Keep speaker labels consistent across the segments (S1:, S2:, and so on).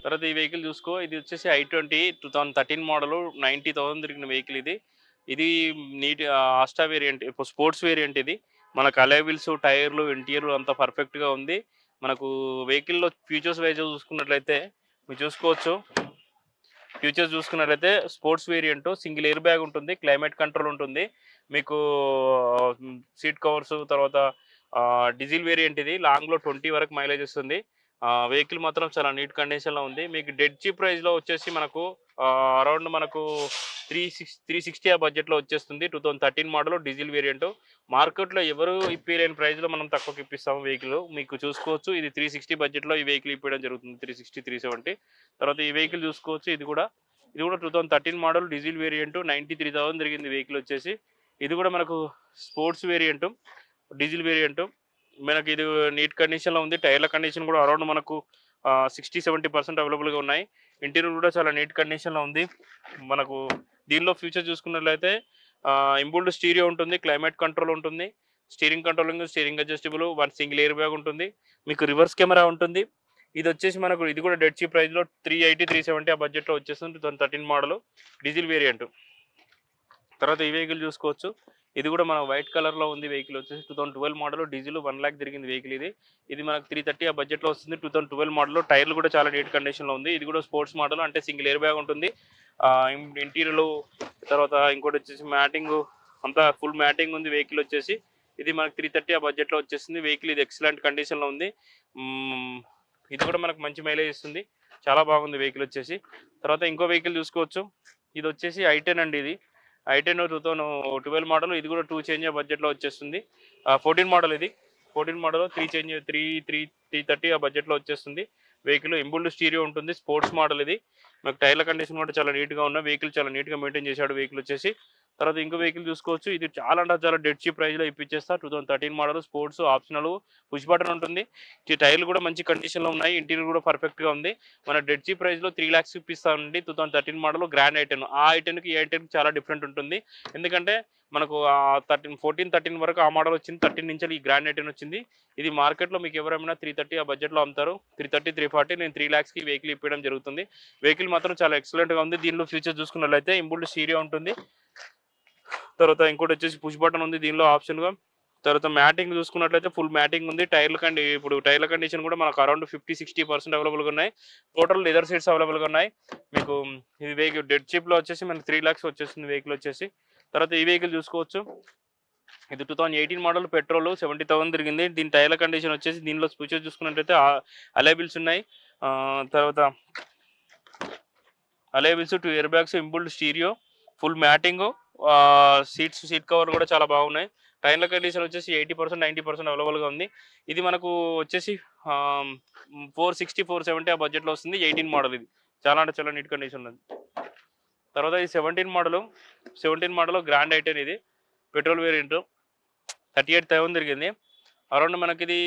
S1: తర్వాత ఈ వెహికల్ చూసుకో, ఇది వచ్చేసి i20 2013 మోడలు, 90,000 తిరిగిన వెహికల్ ఇది. ఇది ఆస్టా వేరియంట్, ఇప్పుడు స్పోర్ట్స్ వేరియంట్ ఇది. మనకు అలాయ్ వీల్స్, టైర్లు, ఇంటీరియర్ అంతా పర్ఫెక్ట్‌గా ఉంది. మనకు వెహికల్‌లో ఫీచర్స్ వైస్ చూసుకున్నట్లయితే మీరు చూసుకోవచ్చు. ఫీచర్స్ చూసుకున్నట్లయితే sports variant, single air bag ఉంటుంది, క్లైమేట్ కంట్రోల్ ఉంటుంది. మీకు సీట్ కవర్స్, తర్వాత డీజిల్ వేరియంట్ ఇది. లాంగ్‌లో 20 వరకు మైలేజ్ ఇస్తుంది. వెహికల్ మాత్రం చాలా నీట్ కండిషన్‌లో ఉంది. మీకు డెడ్ చీప్ ప్రైస్‌లో వచ్చేసి మనకు అరౌండ్ మనకు 360 ఆ బడ్జెట్‌లో వచ్చేస్తుంది. 2013 మోడల్ డీజిల్ వేరియంట్. మార్కెట్‌లో ఎవరు ఇప్పియలేని ప్రైస్‌లో మనం తక్కువకి ఇప్పిస్తాము వెహికల్. మీకు చూసుకోవచ్చు, ఇది 360 బడ్జెట్‌లో ఈ వెహికల్ ఇప్పియడం జరుగుతుంది. 360, 370. తర్వాత ఈ వెహికల్ చూసుకోవచ్చు, ఇది కూడా 2013 మోడల్ డీజిల్ వేరియంట్, 93,000 తిరిగింది వెహికల్ వచ్చేసి. ఇది కూడా మనకు స్పోర్ట్స్ వేరియంట్, డీజిల్ వేరియంట్. మనకి ఇది నీట్ కండిషన్‌లో ఉంది. టైర్ల కండిషన్ కూడా అరౌండ్ మనకు 60-70% అవైలబుల్‌గా ఉన్నాయి. ఇంటీరియర్ కూడా చాలా నీట్ కండిషన్‌లో ఉంది. మనకు దీనిలో ఫీచర్ చూసుకున్నట్లయితే ఇంబుల్డ్ స్టీరియో ఉంటుంది, క్లైమేట్ కంట్రోల్ ఉంటుంది, steering adjustable, 1 single air bag ఉంటుంది, మీకు రివర్స్ కెమెరా ఉంటుంది. ఇది వచ్చేసి మనకు ఇది కూడా డెడ్ చీప్ ప్రైస్‌లో 380, 370 ఆ బడ్జెట్‌లో వచ్చేస్తుంది. 2013 మోడల్ డీజిల్ వేరియంట్. తర్వాత ఈ వెహికల్ చూసుకోవచ్చు, ఇది కూడా మన వైట్ కలర్లో ఉంది. వెహికల్ వచ్చేసి 2012 మోడల్ డీజిల్, 1,00,000 తిరిగింది వెహికల్ ఇది. ఇది మనకు 330 ఆ బడ్జెట్లో వస్తుంది. 2012 మోడల్, టైర్లు కూడా చాలా నీట్ కండిషన్లో ఉంది. ఇది కూడా స్పోర్ట్స్ మోడల్, అంటే సింగిల్ ఎయిర్ బ్యాగ్ ఉంటుంది. ఇంటీరియర్లు, తర్వాత ఇంకోటి వచ్చేసి మ్యాటింగ్, అంతా ఫుల్ మ్యాటింగ్ ఉంది వెహికల్ వచ్చేసి. ఇది మనకు 330 ఆ బడ్జెట్లో వచ్చేస్తుంది. వెహికల్ ఇది ఎక్సలెంట్ కండిషన్లో ఉంది. ఇది కూడా మనకు మంచి మైలేజ్ ఇస్తుంది. చాలా బాగుంది వెహికల్ వచ్చేసి. తర్వాత ఇంకో వెహికల్ చూసుకోవచ్చు, ఇది వచ్చేసి i10 అండి. ఇది i10 2012 మోడల్, ఇది కూడా 2 చేంజ్ బడ్జెట్లో వచ్చేస్తుంది. 14 మోడల్ ఇది. 14 మోడల్ 330 ఆ బడ్జెట్లో వచ్చేస్తుంది. వెహికల్ ఇంబుల్డ్ స్టీరియో ఉంటుంది, స్పోర్ట్స్ మోడల్ ఇది. మనకు టైర్ల కండిషన్ కూడా చాలా నీట్గా ఉన్నాయి. వెహికల్ చాలా నీట్గా మెయింటైన్ చేశాడు వెహికల్ వచ్చేసి. తర్వాత ఇంకో వెహికల్ చూసుకోవచ్చు, ఇది చాలా అంటే చాలా డెడ్ చీప్ ప్రైస్లో ఇప్పించేస్తా. 2013 model, sports optional, push button ఉంటుంది. ఈ టైర్లు కూడా మంచి కండిషన్లో ఉన్నాయి. ఇంటీరియర్ కూడా పర్ఫెక్ట్గా ఉంది. మన డెడ్ చీప్ ప్రైస్లో 3 lakhs ఇప్పిస్తానండి. 2013 model grand i10. ఆ i10కి ఈ i10కి చాలా డిఫరెంట్ ఉంటుంది. ఎందుకంటే మనకు 13 వరకు ఆ మోడల్ వచ్చింది. 13 నుంచి ఈ గ్రాండ్ i10 వచ్చింది. ఇది మార్కెట్లో మీకు ఎవరైనా 330 ఆ బడ్జెట్లో అమ్ముతారు. 330, 340. నేను 3 lakhsకి వెహికల్ ఇప్పడం జరుగుతుంది. వెహికల్ మాత్రం చాలా ఎక్సలెంట్గా ఉంది. దీనిలో ఫీచర్ చూసుకున్నట్లయితే ఇంబుల్డ్ స్టీరియో ఉంటుంది. తర్వాత ఇంకోటి వచ్చేసి పుష్ బటన్ ఉంది దీనిలో ఆప్షన్గా. తర్వాత మ్యాటింగ్ చూసుకున్నట్లయితే ఫుల్ మ్యాటింగ్ ఉంది. ఇప్పుడు టైర్ల కండిషన్ కూడా మనకు అరౌండ్ 50-60% అవైలబుల్గా ఉన్నాయి. టోటల్ లెదర్ సీట్స్ అవైలబుల్గా ఉన్నాయి. మీకు ఇది వెహికల్ డెడ్ చీప్లో వచ్చేసి మనకి 3 lakhs వచ్చేస్తుంది వెహికల్ వచ్చేసి. తర్వాత ఈ వెహికల్ చూసుకోవచ్చు, ఇది 2018 మోడల్, పెట్రోల్, 70,000 తిరిగింది. దీని టైర్ల కండిషన్ వచ్చేసి దీనిలో ఫీచర్ చూసుకున్నట్లయితే అలాయ్ వీల్స్ ఉన్నాయి. తర్వాత alloy wheels, 2 air bags, inbuilt stereo, full matting, seat cover కూడా చాలా బాగున్నాయి. టైర్ల కండిషన్ వచ్చేసి 80%, 90% అవైలబుల్గా ఉంది. ఇది మనకు వచ్చేసి 460, 470 ఆ బడ్జెట్లో వస్తుంది. 18 మోడల్ ఇది. చాలా అంటే చాలా నీట్ కండిషన్ ఉంది. తర్వాత ఈ 17 మోడల్ గ్రాండ్ i10 ఇది. పెట్రోల్ వేరియంట్, 38,000 తిరిగింది. అరౌండ్ మనకి ఇది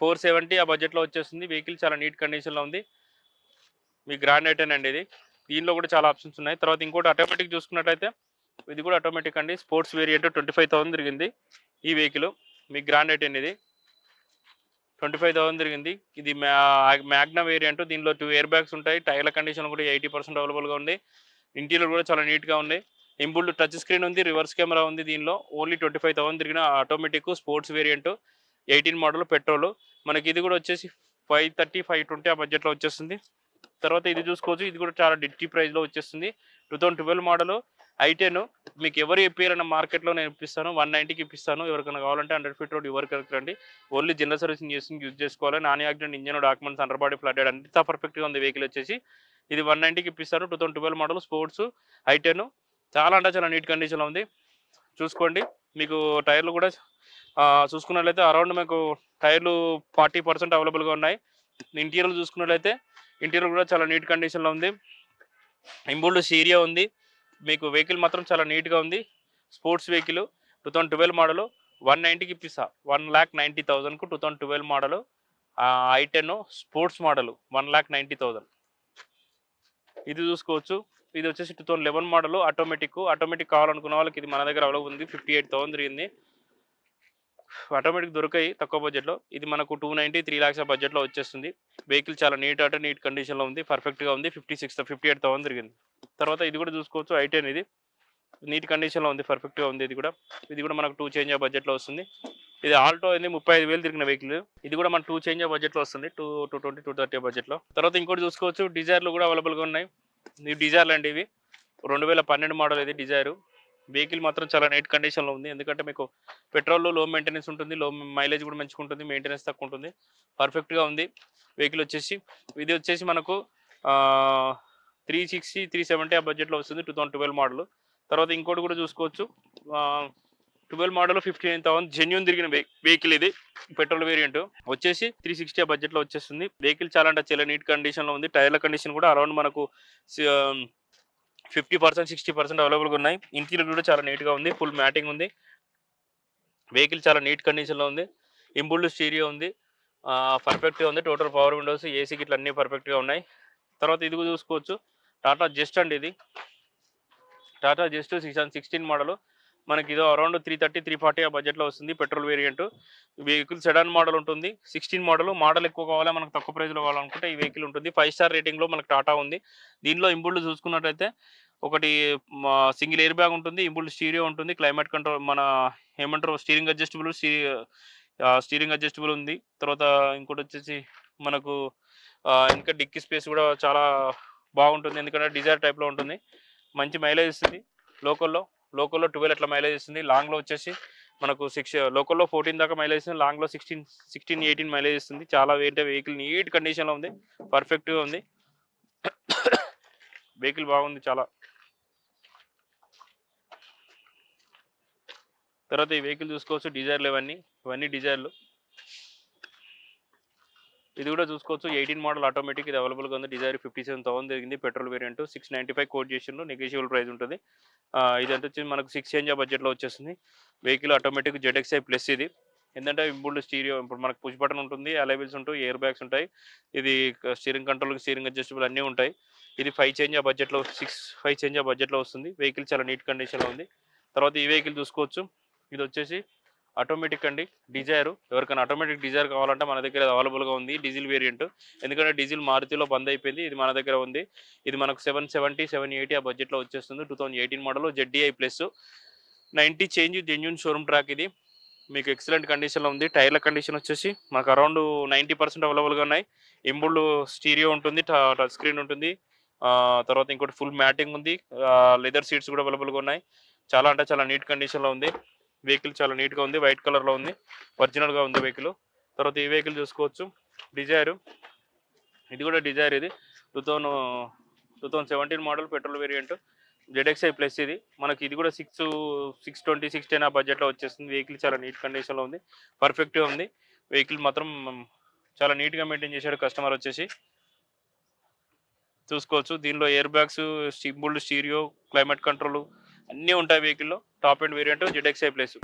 S1: 470 ఆ బడ్జెట్లో వచ్చేస్తుంది. వెహికల్ చాలా నీట్ కండిషన్లో ఉంది. మీ గ్రాండ్ i10 అండి ఇది. దీనిలో కూడా చాలా ఆప్షన్స్ ఉన్నాయి. తర్వాత ఇంకోటి ఆటోమేటిక్ చూసుకున్నట్లయితే ఇది కూడా ఆటోమేటిక్ అండి. స్పోర్ట్స్ వేరియంట్, 25,000 తిరిగింది ఈ వెహికల్. మీ గ్రాండ్ i10 ఇది 25,000 తిరిగింది. ఇది మ్యాగ్నా వేరియంట్. దీనిలో 2 ఎయిర్ బ్యాగ్స్ ఉంటాయి. టైర్ల కండిషన్ కూడా 80% అవైలబుల్గా ఉంది. ఇంటీరియర్ కూడా చాలా నీట్గా ఉంది. ఇంబుల్డ్ టచ్ స్క్రీన్ ఉంది, రివర్స్ కెమెరా ఉంది. దీనిలో ఓన్లీ 25,000 తిరిగిన automatic sports variant, 18 model, petrol. మనకి ఇది కూడా వచ్చేసి 530, 520 ఆ బడ్జెట్లో వచ్చేస్తుంది. తర్వాత ఇది చూసుకోవచ్చు, ఇది కూడా చాలా డిట్టి ప్రైస్లో వచ్చేస్తుంది. 2012 మోడల్ i10. మీకు ఎవరు ఇప్పారన్న మార్కెట్లో నేను ఇప్పిస్తాను, 190కి ఇప్పిస్తాను. ఎవరికైనా కావాలంటే 100 feet రోడ్ ఎవరికి రండి. ఓన్లీ జనరల్ సర్వీసింగ్ యూజ్ చేసుకోవాలి. Non accident engine, documents, under body flooded అంతా పర్ఫెక్ట్గా ఉంది వెహికల్ వచ్చేసి. ఇది 190కి ఇప్పిస్తాను. 2012 మోడల్ స్పోర్ట్స్ i10 చాలా అంటే చాలా నీట్ కండిషన్లో ఉంది. చూసుకోండి. మీకు టైర్లు కూడా చూసుకున్నట్లయితే అరౌండ్ మీకు టైర్లు 40% అవైలబుల్గా ఉన్నాయి. ఇంటీరియర్ చూసుకున్నట్లయితే ఇంటీరియర్ కూడా చాలా నీట్ కండిషన్లో ఉంది. ఇంబుల్డ్ స్టీరియో ఉంది. మీకు వెహికల్ మాత్రం చాలా నీట్గా ఉంది. స్పోర్ట్స్ వెహికల్, 2012 మోడల్, 190కి ఇప్పిస్తా. 1,90,000కు 2012 మోడల్ i10 స్పోర్ట్స్ మోడల్, 1,90,000. ఇది చూసుకోవచ్చు, ఇది వచ్చేసి 2011 మోడల్ ఆటోమేటిక్ కావాలనుకున్న వాళ్ళకి ఇది మన దగ్గర అవైలబుల్ ఉంది. 58,000 తిరిగింది. ఆటోమేటిక్ దొరికాయి తక్కువ బడ్జెట్‌లో. ఇది మనకు 290, 3 లాక్స్ బడ్జెట్‌లో వచ్చేస్తుంది. వెహికల్ చాలా నీట్ అంటే నీట్ కండిషన్‌లో ఉంది. పర్ఫెక్ట్‌గా ఉంది. 58,000 తిరిగింది. తర్వాత ఇది కూడా చూసుకోవచ్చు. ఐ10 ఇది. నీట్ కండిషన్‌లో ఉంది. పర్ఫెక్ట్‌గా ఉంది ఇది కూడా. ఇది కూడా మనకు 2 చేంజ్ ఆఫ్ బడ్జెట్‌లో వస్తుంది. ఇది ఆల్టో అయింది 35,000 తిరిగిన వెహికల్. ఇది కూడా మన 2 చేంజ్ ఆఫ్ బడ్జెట్‌లో వస్తుంది. 220, 230 బడ్జెట్‌లో. తర్వాత ఇంకోటి చూసుకోవచ్చు. డిజైర్‌లు కూడా అవైలబుల్‌గా ఉన్నాయి. ఇవి డిజైర్‌లు అండి ఇవి. 2012 మోడల్ ఇది డిజైర్. వెహికల్ మాత్రం చాలా నీట్ కండిషన్‌లో ఉంది. ఎందుకంటే మీకు పెట్రోల్‌లో లో మెయింటెనెన్స్ ఉంటుంది. లో మైలేజ్ కూడా మంచిగా ఉంటుంది. మెయింటెనెన్స్ తక్కువ ఉంటుంది. పర్ఫెక్ట్‌గా ఉంది. వెహికల్ వచ్చేసి ఇది వచ్చేసి మనకు 360, 370 ఆ బడ్జెట్‌లో వస్తుంది. 2012 మోడల్. తర్వాత ఇంకోటి కూడా చూసుకోవచ్చు. 12 మోడల్ 59,000 జెన్యూన్ తిరిగిన వెహికల్ ఇది. పెట్రోల్ వేరియంట్ వచ్చేసి 360 ఆ బడ్జెట్‌లో వచ్చేస్తుంది. వెహికల్ చాలా అంటే చాలా నీట్ కండిషన్‌లో ఉంది. టైర్ల కండిషన్ కూడా అరౌండ్ మనకు 50%, 60% అవైలబుల్‌గా ఉన్నాయి. ఇంటీరియర్ కూడా చాలా నీట్‌గా ఉంది. ఫుల్ మ్యాటింగ్ ఉంది. వెహికల్ చాలా నీట్ కండిషన్‌లో ఉంది. ఇంబుల్డ్ స్టీరియో ఉంది. పర్ఫెక్ట్‌గా ఉంది. టోటల్ పవర్ విండోస్, ఏసీ గిట్ల అన్నీ పర్ఫెక్ట్‌గా ఉన్నాయి. తర్వాత ఇది కూడా చూసుకోవచ్చు. టాటా జస్ట్ అండి ఇది. Tata just 2016 model. మనకి ఇది అరౌండ్ 330, 340 ఆ బడ్జెట్‌లో వస్తుంది. Petrol variant. Vehicle sedan model ఉంటుంది. 16 మోడల్ ఎక్కువ కావాలా మనకు తక్కువ ప్రైస్‌లో కావాలనుకుంటే ఈ వెహికల్ ఉంటుంది. 5 స్టార్ రేటింగ్‌లో మనకు టాటా ఉంది. దీనిలో ఇంబుల్డ్ చూసుకున్నట్టయితే ఒకటి సింగిల్ ఎయిర్ బ్యాగ్ ఉంటుంది. ఇంబుల్డ్ స్టీరియో ఉంటుంది. క్లైమేట్ కంట్రోల్ మన ఏమంటారు స్టీరింగ్ అడ్జస్టబుల్ ఉంది. తర్వాత ఇంకోటి వచ్చేసి మనకు ఇంకా డిక్కీ స్పేస్ కూడా చాలా బాగుంటుంది. ఎందుకంటే డిజైర్ టైప్‌లో ఉంటుంది. మంచి మైలేజ్ ఇస్తుంది. లోకల్‌లో 12 అట్లా మైలేజ్ ఇస్తుంది. లాంగ్‌లో వచ్చేసి మనకు లోకల్‌లో 14 దాకా మైలేజ్ ఇస్తుంది. లాంగ్‌లో 16, 18 మైలేజ్ ఇస్తుంది. చాలా వెహికల్ నీట్ కండిషన్‌లో ఉంది. పర్ఫెక్ట్‌గా ఉంది. వెహికల్ బాగుంది చాలా. తర్వాత ఈ వెహికల్ చూసుకోవచ్చు. డిజైర్లు ఇవన్నీ డిజైర్లు. ఇది కూడా చూసుకోవచ్చు. 18 మోడల్ ఆటోమేటిక్ ఇది అవైలబుల్‌గా ఉంది. డిజైర్ 57,000 జరిగింది. పెట్రోల్ వేరియంట్ 695 కోట్ చేసిండ్రు. నెగోషియబుల్ ప్రైస్ ఉంటుంది. ఇది ఎంత వచ్చి మనకు 6 చేంజ్ బడ్జెట్‌లో వచ్చేస్తుంది. వెహికల్ ఆటోమేటిక్ ZXi ప్లస్ ఇది. ఏంటంటే ఇంబుల్డ్ స్టీరియో ఇప్పుడు మనకు పుష్ బటన్ ఉంటుంది. అలైవిల్స్ ఉంటాయి. ఎయిర్ బ్యాగ్స్ ఉంటాయి. ఇది స్టీరింగ్ కంట్రోల్, స్టీరింగ్ అడ్జస్టబుల్ అన్నీ ఉంటాయి. ఇది 5 చేంజ్ బడ్జెట్‌లో 5 చేంజ్ బడ్జెట్‌లో వస్తుంది. వెహికల్ చాలా నీట్ కండిషన్‌లో ఉంది. తర్వాత ఈ వెహికల్ చూసుకోవచ్చు. ఇది వచ్చేసి ఆటోమేటిక్ అండి. డిజైర్. ఎవరికైనా ఆటోమేటిక్ డిజైర్ కావాలంటే మన దగ్గర అవైలబుల్‌గా ఉంది. Diesel variant. ఎందుకంటే డీజిల్ మారుతిలో బంద్ అయిపోయింది. ఇది మన దగ్గర ఉంది. ఇది మనకు 770, 780 ఆ బడ్జెట్‌లో వచ్చేస్తుంది. 2018 model ZDI plus 90 change genuine showroom track ఇది. మీకు ఎక్సలెంట్ కండిషన్‌లో ఉంది. టైర్ల కండిషన్ వచ్చేసి మనకు అరౌండ్ 90% అవైలబుల్‌గా ఉన్నాయి. ఇంబుల్డ్ స్టీరియో ఉంటుంది. టచ్ స్క్రీన్ ఉంటుంది. తర్వాత ఇంకోటి ఫుల్ మ్యాటింగ్ ఉంది. లెదర్ సీట్స్ కూడా అవైలబుల్‌గా ఉన్నాయి. చాలా అంటే చాలా నీట్ కండిషన్‌లో ఉంది. వెహికల్ చాలా నీట్‌గా ఉంది. వైట్ కలర్‌లో ఉంది. ఒరిజినల్‌గా ఉంది వెహికల్. తర్వాత ఈ వెహికల్ చూసుకోవచ్చు. డిజైర్. ఇది కూడా డిజైర్ ఇది. 2017 model petrol variant. ZXi plus ఇది. మనకి ఇది కూడా 620, 610 ఆ బడ్జెట్‌లో వచ్చేస్తుంది. వెహికల్ చాలా నీట్ కండిషన్‌లో ఉంది. పర్ఫెక్ట్‌గా ఉంది. వెహికల్ మాత్రం చాలా నీట్‌గా మెయింటైన్ చేశాడు కస్టమర్ వచ్చేసి. చూసుకోవచ్చు. దీనిలో air bags, inbuilt stereo, climate control అన్నీ ఉంటాయి వెహికల్‌లో. Top end variant ZXi plus.